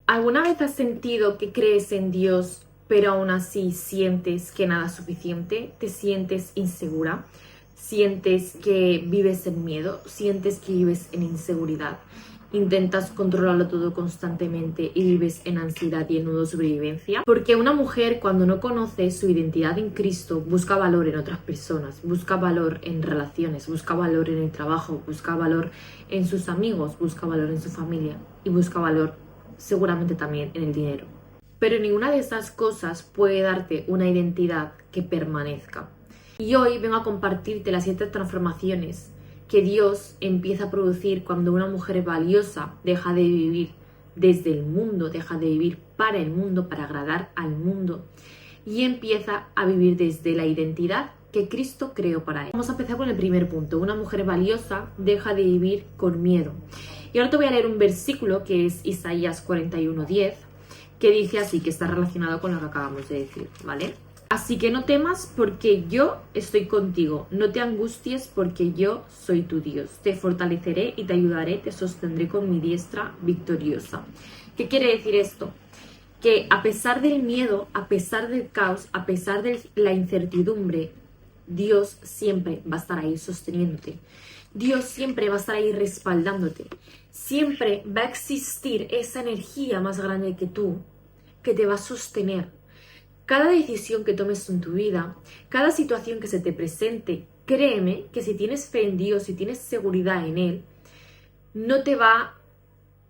¿Alguna vez has sentido que crees en Dios, pero aún así sientes que nada es suficiente? ¿Te sientes insegura? ¿Sientes que vives en miedo? ¿Sientes que vives en inseguridad? ¿Intentas controlarlo todo constantemente y vives en ansiedad y en modo sobrevivencia? Porque una mujer, cuando no conoce su identidad en Cristo, busca valor en otras personas, busca valor en relaciones, busca valor en el trabajo, busca valor en sus amigos, busca valor en su familia y busca valor seguramente también en el dinero. Pero ninguna de esas cosas puede darte una identidad que permanezca. Y hoy vengo a compartirte las 7 transformaciones que Dios empieza a producir cuando una mujer valiosa deja de vivir desde el mundo, deja de vivir para el mundo, para agradar al mundo, y empieza a vivir desde la identidad que Cristo creó para ella. Vamos a empezar con el primer punto. Una mujer valiosa deja de vivir con miedo. Y ahora te voy a leer un versículo que es Isaías 41:10, que dice así, que está relacionado con lo que acabamos de decir, ¿vale? Así que no temas porque yo estoy contigo, no te angusties porque yo soy tu Dios. Te fortaleceré y te ayudaré, te sostendré con mi diestra victoriosa. ¿Qué quiere decir esto? Que a pesar del miedo, a pesar del caos, a pesar de la incertidumbre, Dios siempre va a estar ahí sosteniéndote. Dios siempre va a estar ahí respaldándote. Siempre va a existir esa energía más grande que tú, que te va a sostener. Cada decisión que tomes en tu vida, cada situación que se te presente, créeme que si tienes fe en Dios, si tienes seguridad en Él, no te va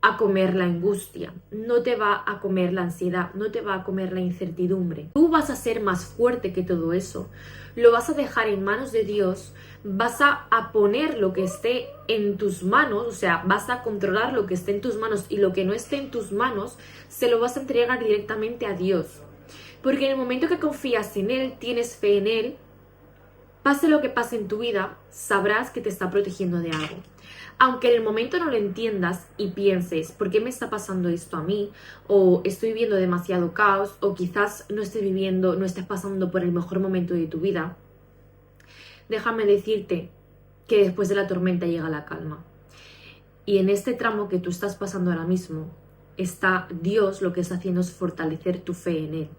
a comer la angustia, no te va a comer la ansiedad, no te va a comer la incertidumbre. Tú vas a ser más fuerte que todo eso, lo vas a dejar en manos de Dios, vas a poner lo que esté en tus manos, o sea, vas a controlar lo que esté en tus manos, y lo que no esté en tus manos se lo vas a entregar directamente a Dios. Porque en el momento que confías en Él, tienes fe en Él, pase lo que pase en tu vida, sabrás que te está protegiendo de algo. Aunque en el momento no lo entiendas y pienses, ¿por qué me está pasando esto a mí? O estoy viviendo demasiado caos, o quizás no estés pasando por el mejor momento de tu vida. Déjame decirte que después de la tormenta llega la calma. Y en este tramo que tú estás pasando ahora mismo, está Dios, lo que está haciendo es fortalecer tu fe en Él.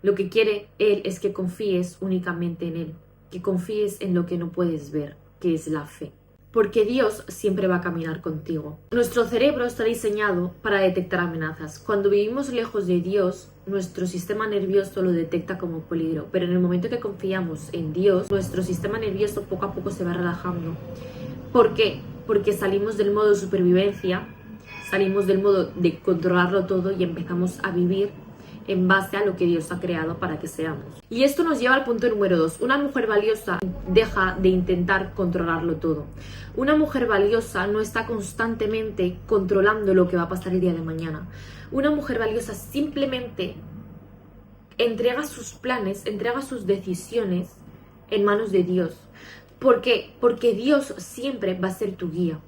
Lo que quiere Él es que confíes únicamente en Él, que confíes en lo que no puedes ver, que es la fe. Porque Dios siempre va a caminar contigo. Nuestro cerebro está diseñado para detectar amenazas. Cuando vivimos lejos de Dios, nuestro sistema nervioso lo detecta como peligro. Pero en el momento que confiamos en Dios, nuestro sistema nervioso poco a poco se va relajando. ¿Por qué? Porque salimos del modo supervivencia, salimos del modo de controlarlo todo y empezamos a vivir en base a lo que Dios ha creado para que seamos. Y esto nos lleva al punto número 2. Una mujer valiosa deja de intentar controlarlo todo. Una mujer valiosa no está constantemente controlando lo que va a pasar el día de mañana. Una mujer valiosa simplemente entrega sus planes, entrega sus decisiones en manos de Dios. ¿Por qué? Porque Dios siempre va a ser tu guía.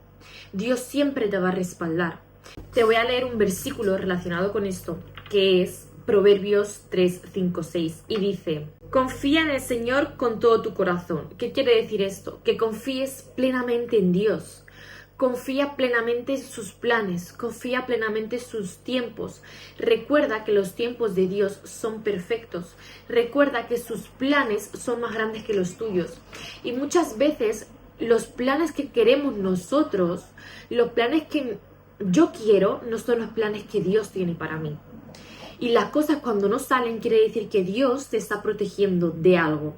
Dios siempre te va a respaldar. Te voy a leer un versículo relacionado con esto, que es Proverbios 3, 5, 6, y dice: confía en el Señor con todo tu corazón. ¿Qué quiere decir esto? Que confíes plenamente en Dios. Confía plenamente en sus planes, confía plenamente en sus tiempos. Recuerda que los tiempos de Dios son perfectos. Recuerda que sus planes son más grandes que los tuyos. Y muchas veces los planes que queremos nosotros, los planes que yo quiero, no son los planes que Dios tiene para mí. Y las cosas cuando no salen quiere decir que Dios te está protegiendo de algo.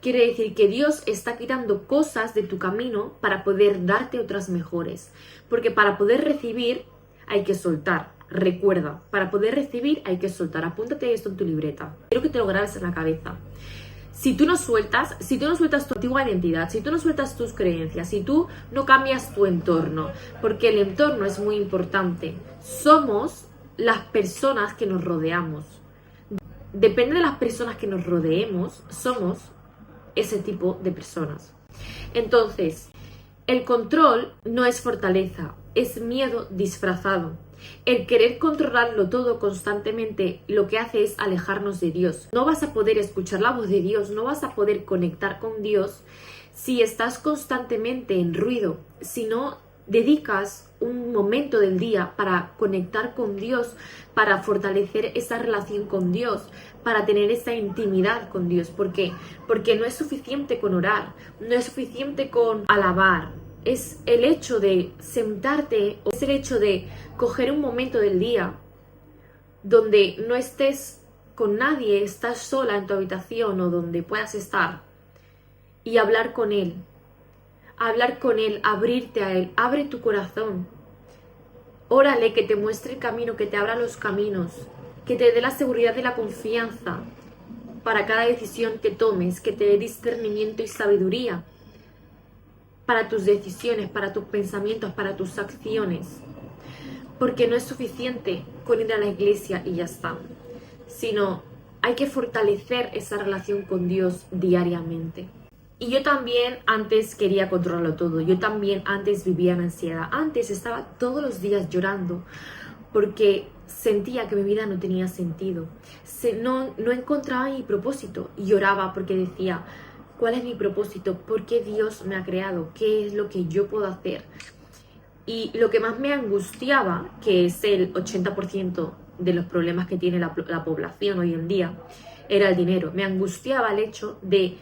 Quiere decir que Dios está quitando cosas de tu camino para poder darte otras mejores. Porque para poder recibir hay que soltar. Recuerda, para poder recibir hay que soltar. Apúntate esto en tu libreta. Quiero que te lo grabes en la cabeza. Si tú no sueltas tu antigua identidad, si tú no sueltas tus creencias, si tú no cambias tu entorno, porque el entorno es muy importante. Somos las personas que nos rodeamos. Depende de las personas que nos rodeemos, somos ese tipo de personas. Entonces, el control no es fortaleza, es miedo disfrazado. El querer controlarlo todo constantemente lo que hace es alejarnos de Dios. No vas a poder escuchar la voz de Dios, no vas a poder conectar con Dios si estás constantemente en ruido, si no dedicas un momento del día para conectar con Dios, para fortalecer esa relación con Dios, para tener esa intimidad con Dios. ¿Por qué? Porque no es suficiente con orar, no es suficiente con alabar. Es el hecho de sentarte, o es el hecho de coger un momento del día donde no estés con nadie, estás sola en tu habitación o donde puedas estar y hablar con Él, abrirte a Él, abre tu corazón, órale que te muestre el camino, que te abra los caminos, que te dé la seguridad y la confianza para cada decisión que tomes, que te dé discernimiento y sabiduría para tus decisiones, para tus pensamientos, para tus acciones. Porque no es suficiente con ir a la iglesia y ya está, sino hay que fortalecer esa relación con Dios diariamente. Y yo también antes quería controlarlo todo, yo también antes vivía en ansiedad, antes estaba todos los días llorando porque sentía que mi vida no tenía sentido, no encontraba mi propósito y lloraba porque decía, ¿cuál es mi propósito? ¿Por qué Dios me ha creado? ¿Qué es lo que yo puedo hacer? Y lo que más me angustiaba, que es el 80% de los problemas que tiene la población hoy en día, era el dinero. Me angustiaba el hecho de,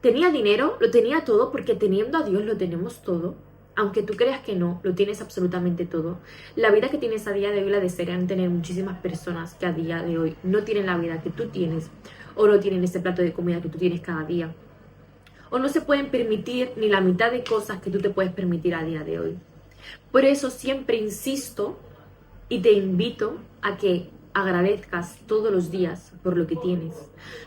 tenía dinero, lo tenía todo, porque teniendo a Dios lo tenemos todo. Aunque tú creas que no, lo tienes absolutamente todo. La vida que tienes a día de hoy la desearían tener muchísimas personas que a día de hoy no tienen la vida que tú tienes, o no tienen ese plato de comida que tú tienes cada día, o no se pueden permitir ni la mitad de cosas que tú te puedes permitir a día de hoy. Por eso siempre insisto y te invito a que agradezcas todos los días por lo que tienes.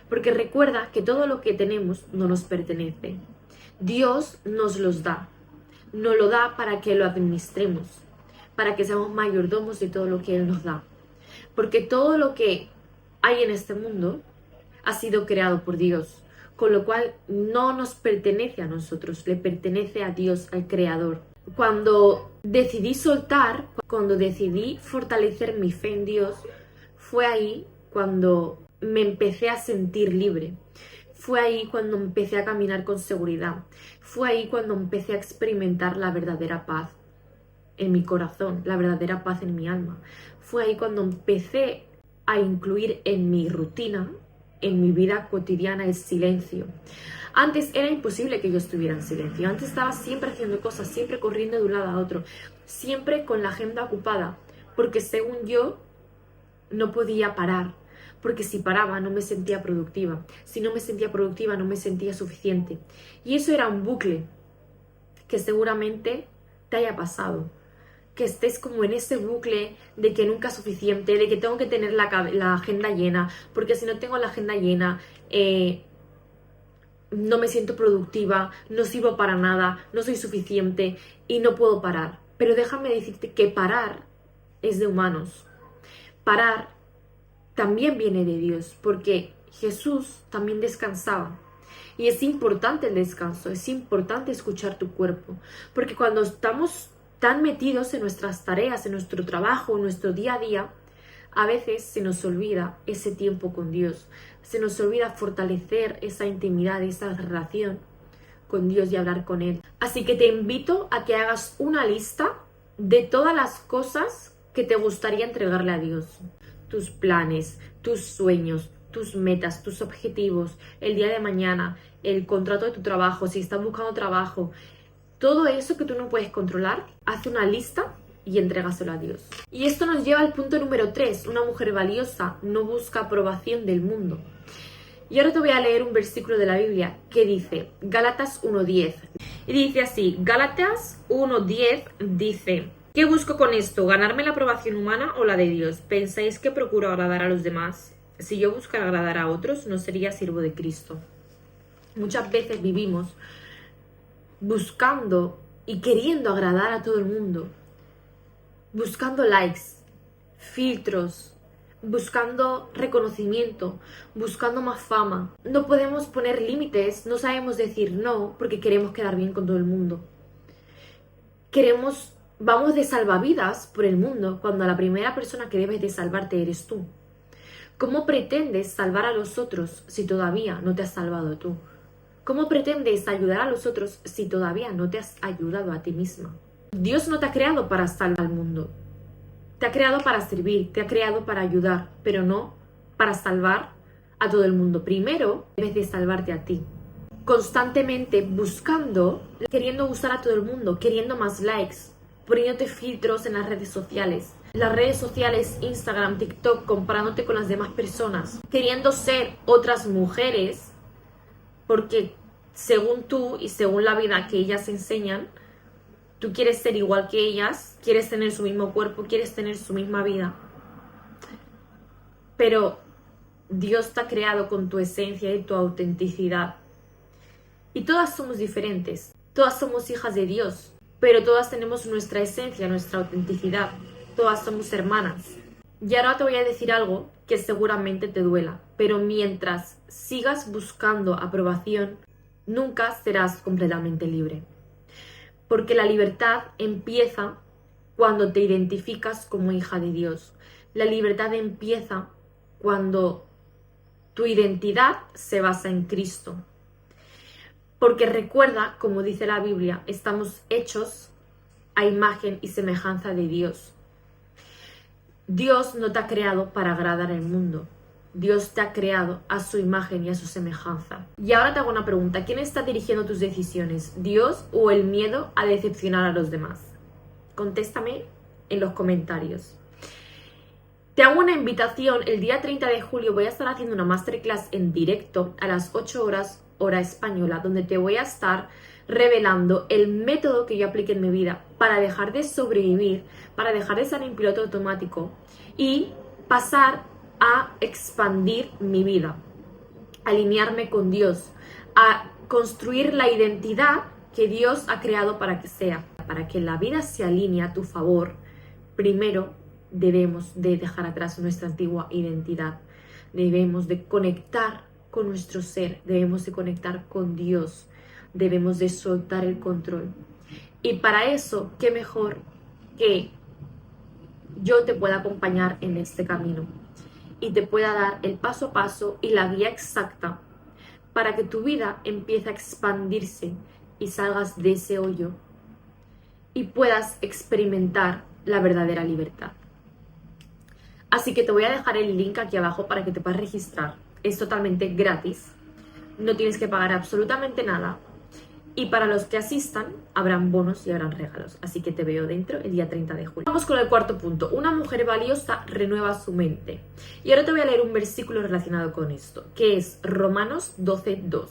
Porque recuerda que todo lo que tenemos no nos pertenece. Dios nos los da. Nos lo da para que lo administremos, para que seamos mayordomos de todo lo que Él nos da. Porque todo lo que hay en este mundo ha sido creado por Dios, con lo cual no nos pertenece a nosotros, le pertenece a Dios, al Creador. Cuando decidí soltar, cuando decidí fortalecer mi fe en Dios, fue ahí cuando me empecé a sentir libre. Fue ahí cuando empecé a caminar con seguridad. Fue ahí cuando empecé a experimentar la verdadera paz en mi corazón, la verdadera paz en mi alma. Fue ahí cuando empecé a incluir en mi rutina, en mi vida cotidiana, el silencio. Antes era imposible que yo estuviera en silencio. Antes estaba siempre haciendo cosas, siempre corriendo de un lado a otro, siempre con la agenda ocupada, porque según yo no podía parar, porque si paraba no me sentía productiva. Si no me sentía productiva no me sentía suficiente. Y eso era un bucle que seguramente te haya pasado. Que estés como en ese bucle de que nunca es suficiente, de que tengo que tener la agenda llena, porque si no tengo la agenda llena, no me siento productiva, no sirvo para nada, no soy suficiente y no puedo parar. Pero déjame decirte que parar es de humanos. Parar también viene de Dios, porque Jesús también descansaba. Y es importante el descanso, es importante escuchar tu cuerpo, porque cuando estamos tan metidos en nuestras tareas, en nuestro trabajo, en nuestro día a día, a veces se nos olvida ese tiempo con Dios, se nos olvida fortalecer esa intimidad, esa relación con Dios y hablar con Él. Así que te invito a que hagas una lista de todas las cosas que te gustaría entregarle a Dios. Tus planes, tus sueños, tus metas, tus objetivos, el día de mañana, el contrato de tu trabajo, si estás buscando trabajo, todo eso que tú no puedes controlar, haz una lista y entrégaselo a Dios. Y esto nos lleva al punto número 3. Una mujer valiosa no busca aprobación del mundo. Y ahora te voy a leer un versículo de la Biblia que dice, Gálatas 1:10. Y dice así, Gálatas 1:10 dice, ¿qué busco con esto? ¿Ganarme la aprobación humana o la de Dios? ¿Pensáis que procuro agradar a los demás? Si yo buscara agradar a otros, no sería siervo de Cristo. Muchas veces vivimos buscando y queriendo agradar a todo el mundo, buscando likes, filtros, buscando reconocimiento, buscando más fama. No podemos poner límites, no sabemos decir no porque queremos quedar bien con todo el mundo. Vamos de salvavidas por el mundo cuando la primera persona que debes de salvarte eres tú. ¿Cómo pretendes salvar a los otros si todavía no te has salvado tú? ¿Cómo pretendes ayudar a los otros si todavía no te has ayudado a ti misma? Dios no te ha creado para salvar al mundo. Te ha creado para servir, te ha creado para ayudar, pero no para salvar a todo el mundo. Primero, debes de salvarte a ti. Constantemente buscando, queriendo gustar a todo el mundo, queriendo más likes, poniéndote filtros en las redes sociales. Las redes sociales, Instagram, TikTok, comparándote con las demás personas, queriendo ser otras mujeres, porque según tú y según la vida que ellas enseñan, tú quieres ser igual que ellas, quieres tener su mismo cuerpo, quieres tener su misma vida. Pero Dios te ha creado con tu esencia y tu autenticidad. Y todas somos diferentes, todas somos hijas de Dios, pero todas tenemos nuestra esencia, nuestra autenticidad, todas somos hermanas. Y ahora te voy a decir algo que seguramente te duela, pero mientras sigas buscando aprobación, nunca serás completamente libre. Porque la libertad empieza cuando te identificas como hija de Dios. La libertad empieza cuando tu identidad se basa en Cristo. Porque recuerda, como dice la Biblia, estamos hechos a imagen y semejanza de Dios. Dios no te ha creado para agradar al mundo. Dios te ha creado a su imagen y a su semejanza. Y ahora te hago una pregunta. ¿Quién está dirigiendo tus decisiones? ¿Dios o el miedo a decepcionar a los demás? Contéstame en los comentarios. Te hago una invitación. El día 30 de julio voy a estar haciendo una masterclass en directo a las 8 horas hora española, donde te voy a estar revelando el método que yo apliqué en mi vida para dejar de sobrevivir, para dejar de estar en piloto automático y pasar a expandir mi vida, alinearme con Dios, a construir la identidad que Dios ha creado para que sea. Para que la vida se alinee a tu favor, primero debemos de dejar atrás nuestra antigua identidad, debemos de conectar con nuestro ser, debemos de conectar con Dios, debemos de soltar el control. Y para eso, qué mejor que yo te pueda acompañar en este camino y te pueda dar el paso a paso y la guía exacta para que tu vida empiece a expandirse y salgas de ese hoyo y puedas experimentar la verdadera libertad. Así que te voy a dejar el link aquí abajo para que te puedas registrar. Es totalmente gratis, no tienes que pagar absolutamente nada. Y para los que asistan, habrán bonos y habrán regalos. Así que te veo dentro el día 30 de julio. Vamos con el cuarto punto. Una mujer valiosa renueva su mente. Y ahora te voy a leer un versículo relacionado con esto, que es Romanos 12:2.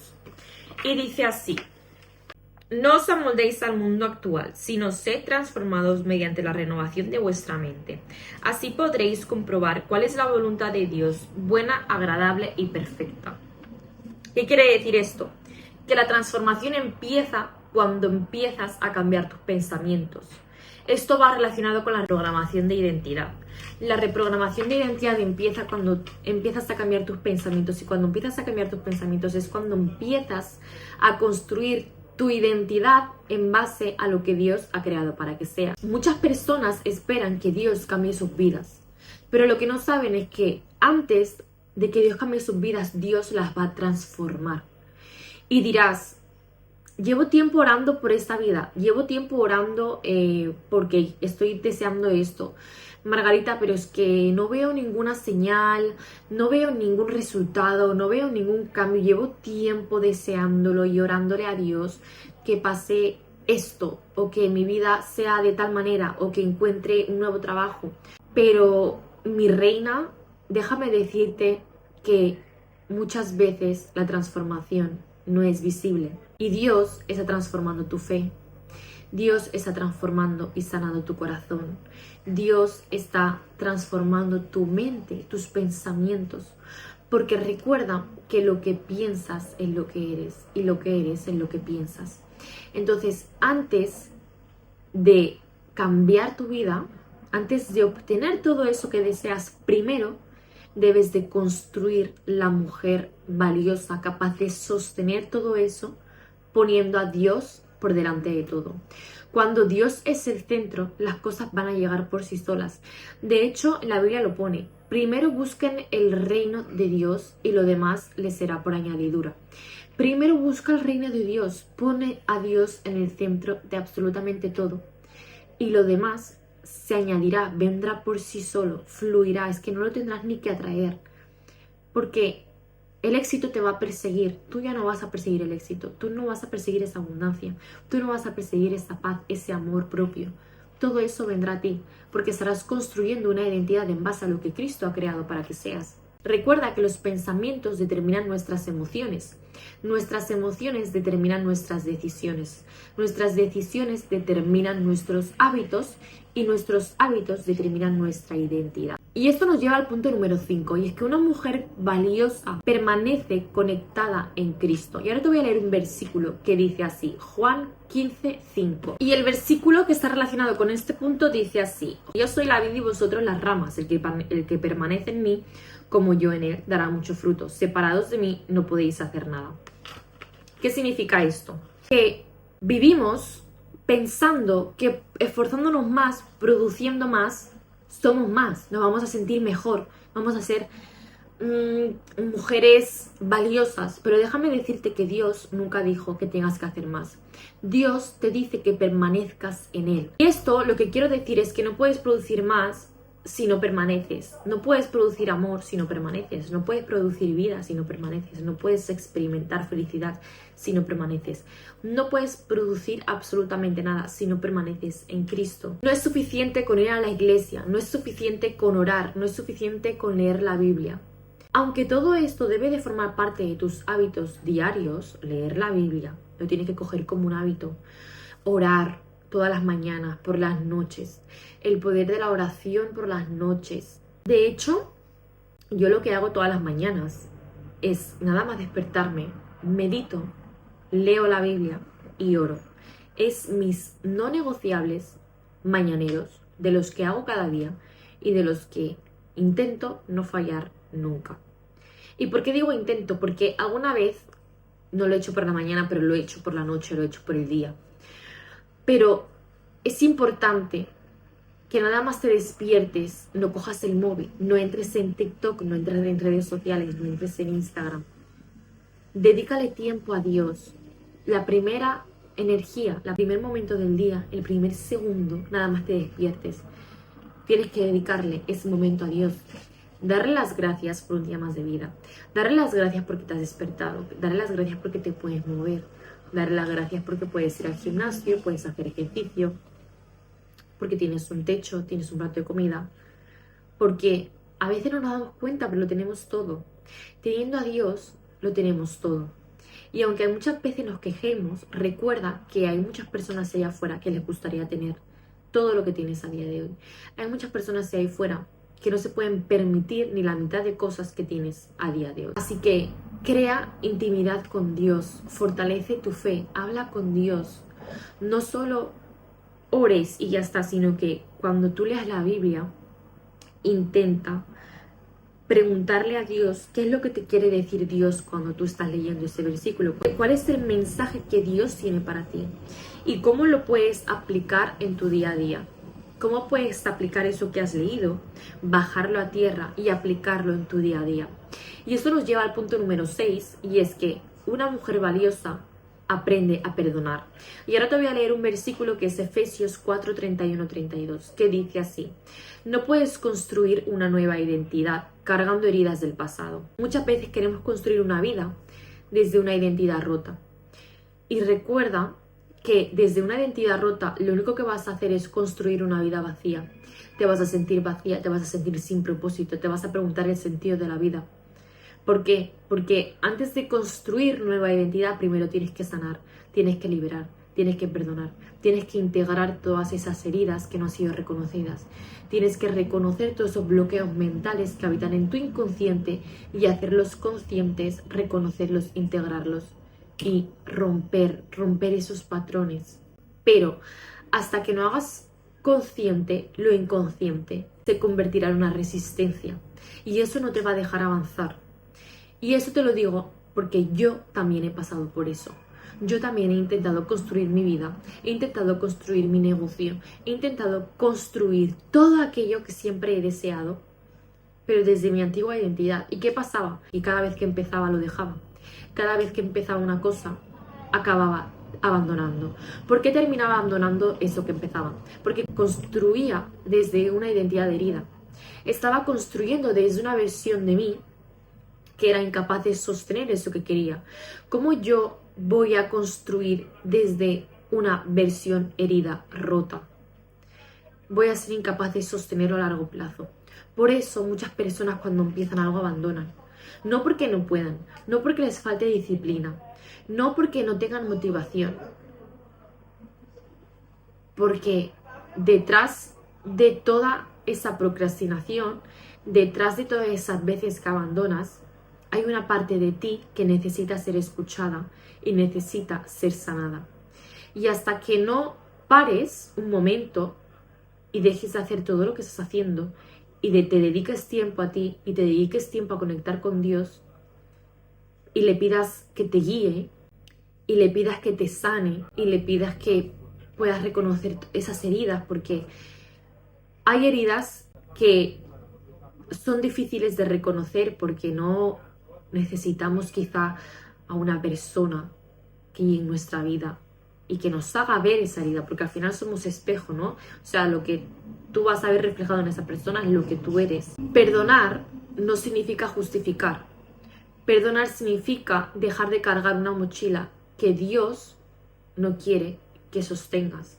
Y dice así: no os amoldéis al mundo actual, sino sed transformados mediante la renovación de vuestra mente. Así podréis comprobar cuál es la voluntad de Dios, buena, agradable y perfecta. ¿Qué quiere decir esto? Que la transformación empieza cuando empiezas a cambiar tus pensamientos. Esto va relacionado con la reprogramación de identidad. La reprogramación de identidad empieza cuando empiezas a cambiar tus pensamientos, y cuando empiezas a cambiar tus pensamientos es cuando empiezas a construir tu identidad en base a lo que Dios ha creado para que sea. Muchas personas esperan que Dios cambie sus vidas, pero lo que no saben es que antes de que Dios cambie sus vidas, Dios las va a transformar. Y dirás, llevo tiempo orando por esta vida, llevo tiempo orando porque estoy deseando esto. Margarita, pero es que no veo ninguna señal, no veo ningún resultado, no veo ningún cambio. Llevo tiempo deseándolo y orándole a Dios que pase esto, o que mi vida sea de tal manera, o que encuentre un nuevo trabajo. Pero mi reina, déjame decirte que muchas veces la transformación no es visible. Y Dios está transformando tu fe. Dios está transformando y sanando tu corazón. Dios está transformando tu mente, tus pensamientos. Porque recuerda que lo que piensas es lo que eres, y lo que eres es lo que piensas. Entonces, antes de cambiar tu vida, antes de obtener todo eso que deseas, primero debes de construir la mujer valiosa, capaz de sostener todo eso, poniendo a Dios por delante de todo. Cuando Dios es el centro, las cosas van a llegar por sí solas. De hecho, la Biblia lo pone: primero busquen el reino de Dios y lo demás les será por añadidura. Primero busca el reino de Dios, pone a Dios en el centro de absolutamente todo. y lo demás se añadirá, vendrá por sí solo, fluirá, es que no lo tendrás ni que atraer, porque el éxito te va a perseguir, tú ya no vas a perseguir el éxito, tú no vas a perseguir esa abundancia, tú no vas a perseguir esa paz, ese amor propio. Todo eso vendrá a ti, porque estarás construyendo una identidad en base a lo que Cristo ha creado para que seas. Recuerda que los pensamientos determinan nuestras emociones determinan nuestras decisiones determinan nuestros hábitos y nuestros hábitos determinan nuestra identidad. Y esto nos lleva al punto número 5, y es que una mujer valiosa permanece conectada en Cristo. Y ahora te voy a leer un versículo que dice así, Juan 15:5. Y el versículo que está relacionado con este punto dice así, yo soy la vid y vosotros las ramas, el que permanece en mí, como yo en él, dará mucho fruto. Separados de mí no podéis hacer nada. ¿Qué significa esto? Que vivimos pensando que esforzándonos más, produciendo más, somos más, nos vamos a sentir mejor, vamos a ser mujeres valiosas. Pero déjame decirte que Dios nunca dijo que tengas que hacer más. Dios te dice que permanezcas en Él. Y esto lo que quiero decir es que no puedes producir más si no permaneces. No puedes producir amor si no permaneces. No puedes producir vida si no permaneces. No puedes experimentar felicidad si no permaneces. No puedes producir absolutamente nada si no permaneces en Cristo. No es suficiente con ir a la iglesia. No es suficiente con orar. No es suficiente con leer la Biblia. Aunque todo esto debe de formar parte de tus hábitos diarios, leer la Biblia, lo tienes que coger como un hábito. Orar todas las mañanas, por las noches. El poder de la oración por las noches. De hecho, yo lo que hago todas las mañanas es nada más despertarme, medito, leo la Biblia y oro. Es mis no negociables mañaneros, de los que hago cada día y de los que intento no fallar nunca. ¿Y por qué digo intento? Porque alguna vez, no lo he hecho por la mañana, pero lo he hecho por la noche, lo he hecho por el día. Pero es importante que nada más te despiertes, no cojas el móvil, no entres en TikTok, no entres en redes sociales, no entres en Instagram. Dedícale tiempo a Dios. La primera energía, el primer momento del día, el primer segundo, nada más te despiertes. Tienes que dedicarle ese momento a Dios. Darle las gracias por un día más de vida. Darle las gracias porque te has despertado. Darle las gracias porque te puedes mover. Darle las gracias porque puedes ir al gimnasio, puedes hacer ejercicio, porque tienes un techo, tienes un plato de comida. Porque a veces no nos damos cuenta, pero lo tenemos todo. Teniendo a Dios, lo tenemos todo. Y aunque muchas veces nos quejemos, recuerda que hay muchas personas allá afuera que les gustaría tener todo lo que tienes a día de hoy. Hay muchas personas allá afuera que no se pueden permitir ni la mitad de cosas que tienes a día de hoy. Así que crea intimidad con Dios, fortalece tu fe, habla con Dios. No solo ores y ya está, sino que cuando tú leas la Biblia, intenta preguntarle a Dios qué es lo que te quiere decir Dios cuando tú estás leyendo ese versículo. ¿Cuál es el mensaje que Dios tiene para ti? ¿Y cómo lo puedes aplicar en tu día a día? ¿Cómo puedes aplicar eso que has leído, bajarlo a tierra y aplicarlo en tu día a día? Y esto nos lleva al punto número 6, y es que una mujer valiosa aprende a perdonar. Y ahora te voy a leer un versículo que es Efesios 4:31-32, que dice así: no puedes construir una nueva identidad cargando heridas del pasado. Muchas veces queremos construir una vida desde una identidad rota. Y recuerda que desde una identidad rota lo único que vas a hacer es construir una vida vacía. Te vas a sentir vacía, te vas a sentir sin propósito, te vas a preguntar el sentido de la vida. ¿Por qué? Porque antes de construir nueva identidad, primero tienes que sanar, tienes que liberar, tienes que perdonar, tienes que integrar todas esas heridas que no han sido reconocidas. Tienes que reconocer todos esos bloqueos mentales que habitan en tu inconsciente y hacerlos conscientes, reconocerlos, integrarlos y romper esos patrones. Pero hasta que no hagas consciente lo inconsciente, se convertirá en una resistencia y eso no te va a dejar avanzar. Y eso te lo digo porque yo también he pasado por eso. Yo también he intentado construir mi vida, he intentado construir mi negocio, he intentado construir todo aquello que siempre he deseado, pero desde mi antigua identidad. ¿Y qué pasaba? Y cada vez que empezaba lo dejaba. Cada vez que empezaba una cosa, acababa abandonando? ¿Por qué terminaba abandonando eso que empezaba? Porque construía desde una identidad herida. Estaba construyendo desde una versión de mí que era incapaz de sostener eso que quería. ¿Cómo yo voy a construir desde una versión herida, rota? Voy a ser incapaz de sostenerlo a largo plazo. Por eso muchas personas cuando empiezan algo abandonan. No porque no puedan, no porque les falte disciplina, no porque no tengan motivación, porque detrás de toda esa procrastinación, detrás de todas esas veces que abandonas, hay una parte de ti que necesita ser escuchada y necesita ser sanada. Y hasta que no pares un momento y dejes de hacer todo lo que estás haciendo y te dediques tiempo a ti y te dediques tiempo a conectar con Dios y le pidas que te guíe y le pidas que te sane y le pidas que puedas reconocer esas heridas, porque hay heridas que son difíciles de reconocer porque no necesitamos quizá a una persona que en nuestra vida y que nos haga ver esa herida, porque al final somos espejo, ¿no? O sea, lo que tú vas a ver reflejado en esa persona es lo que tú eres. Perdonar no significa justificar. Perdonar significa dejar de cargar una mochila que Dios no quiere que sostengas.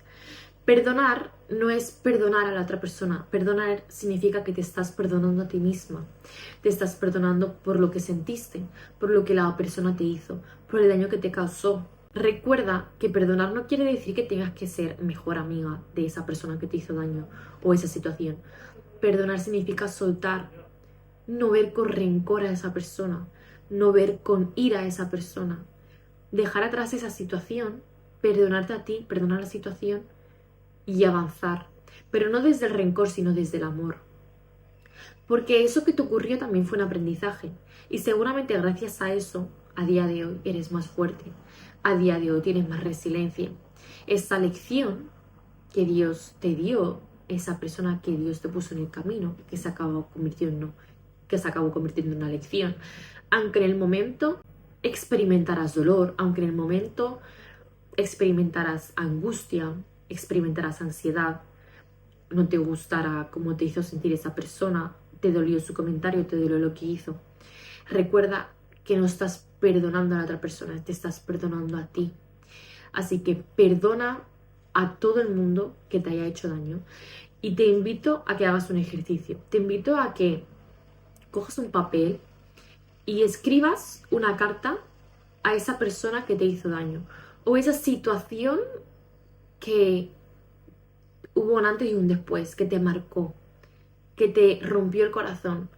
Perdonar no es perdonar a la otra persona. Perdonar significa que te estás perdonando a ti misma. Te estás perdonando por lo que sentiste, por lo que la persona te hizo, por el daño que te causó. Recuerda que perdonar no quiere decir que tengas que ser mejor amiga de esa persona que te hizo daño o esa situación. Perdonar significa soltar, no ver con rencor a esa persona, no ver con ira a esa persona. Dejar atrás esa situación, perdonarte a ti, perdonar la situación y avanzar. Pero no desde el rencor, sino desde el amor. Porque eso que te ocurrió también fue un aprendizaje. Y seguramente gracias a eso, a día de hoy eres más fuerte. A día de hoy tienes más resiliencia. Esa lección que Dios te dio, esa persona que Dios te puso en el camino, que se acabó convirtiendo en una lección. Aunque en el momento experimentarás dolor, aunque en el momento experimentarás angustia, experimentarás ansiedad, no te gustará cómo te hizo sentir esa persona, te dolió su comentario, te dolió lo que hizo. Recuerda que no estás perdonando a la otra persona, te estás perdonando a ti. Así que perdona a todo el mundo que te haya hecho daño. Y te invito a que hagas un ejercicio. Te invito a que cojas un papel y escribas una carta a esa persona que te hizo daño. O esa situación que hubo un antes y un después, que te marcó, que te rompió el corazón.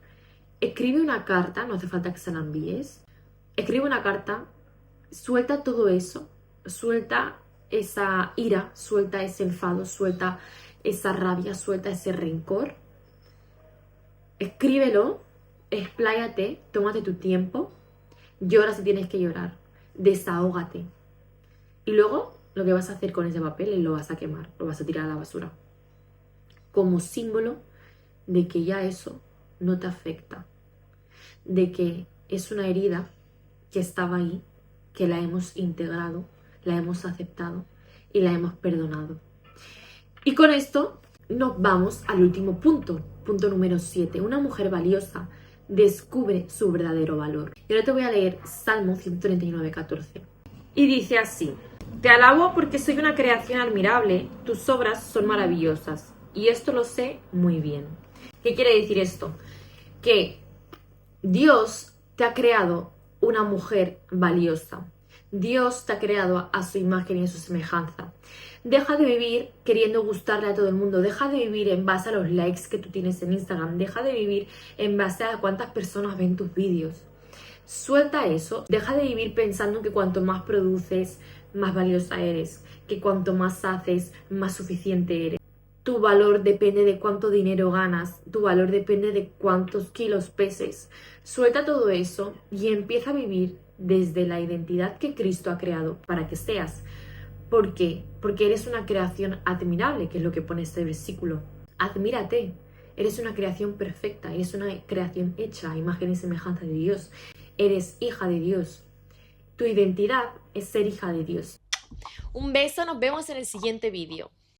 Escribe una carta, no hace falta que se la envíes. Escribe una carta, suelta todo eso, suelta esa ira, suelta ese enfado, suelta esa rabia, suelta ese rencor. Escríbelo, expláyate, tómate tu tiempo, llora si tienes que llorar, desahógate. Y luego lo que vas a hacer con ese papel es lo vas a quemar, lo vas a tirar a la basura. Como símbolo de que ya eso no te afecta, de que es una herida que estaba ahí, que la hemos integrado, la hemos aceptado y la hemos perdonado. Y con esto nos vamos al último punto, punto número 7. Una mujer valiosa descubre su verdadero valor. Y ahora te voy a leer Salmo 139:14. Y dice así: te alabo porque soy una creación admirable, tus obras son maravillosas. Y esto lo sé muy bien. ¿Qué quiere decir esto? Que Dios te ha creado una mujer valiosa. Dios te ha creado a su imagen y a su semejanza. Deja de vivir queriendo gustarle a todo el mundo. Deja de vivir en base a los likes que tú tienes en Instagram. Deja de vivir en base a cuántas personas ven tus vídeos. Suelta eso. Deja de vivir pensando que cuanto más produces, más valiosa eres. Que cuanto más haces, más suficiente eres. Tu valor depende de cuánto dinero ganas. Tu valor depende de cuántos kilos peses. Suelta todo eso y empieza a vivir desde la identidad que Cristo ha creado para que seas. ¿Por qué? Porque eres una creación admirable, que es lo que pone este versículo. Admírate. Eres una creación perfecta. Eres una creación hecha a imagen y semejanza de Dios. Eres hija de Dios. Tu identidad es ser hija de Dios. Un beso, nos vemos en el siguiente vídeo.